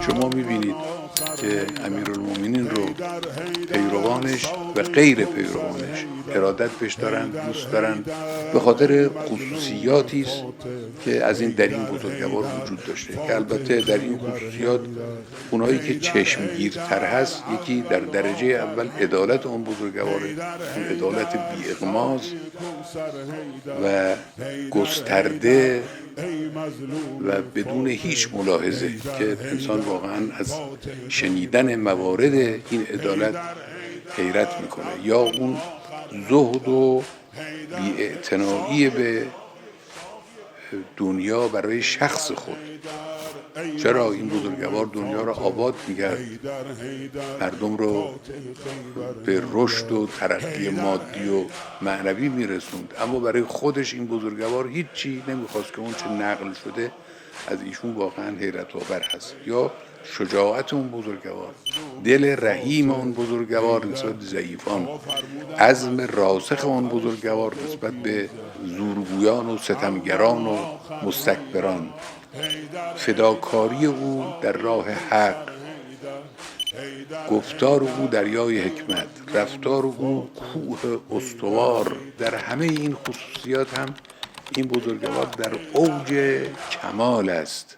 شما میبینید که امیرالمومنین رو پیروانش و غیر پیروانش ارادت بهش دارن، دوست دارن، به خاطر خصوصیاتی است که از در این بزرگوار وجود داشته که البته در این خصوصیات اونایی که چشمگیرتر هست، یکی در درجه اول عدالت اون بزرگواره، اون عدالت بی اغماز و گسترده و بدون هیچ ملاحظه که انسان واقعا از شنیدن موارد این عدالت حیرت میکنه، یا اون زهد و بی‌اعتنایی به دنیا برای شخص خود. چرا این بزرگوار دنیا را آباد می‌کرد، مردم رو به رشد و ترقی مادی و معنوی میرسوند، اما برای خودش این بزرگوار هیچی نمیخواست که اون چه نقل شده از ایشون واقعا حیرت آور هست. یا شجاعت اون بزرگوار، دل رحیم اون بزرگوار نسبت به ضعیفان، عزم راسخ اون بزرگوار نسبت به زورگویان و ستمگران و مستکبران، فداکاری او در راه حق، گفتار او دریای حکمت، رفتار او کوه استوار. در همه این خصوصیات هم این بزرگوار در اوج کمال است.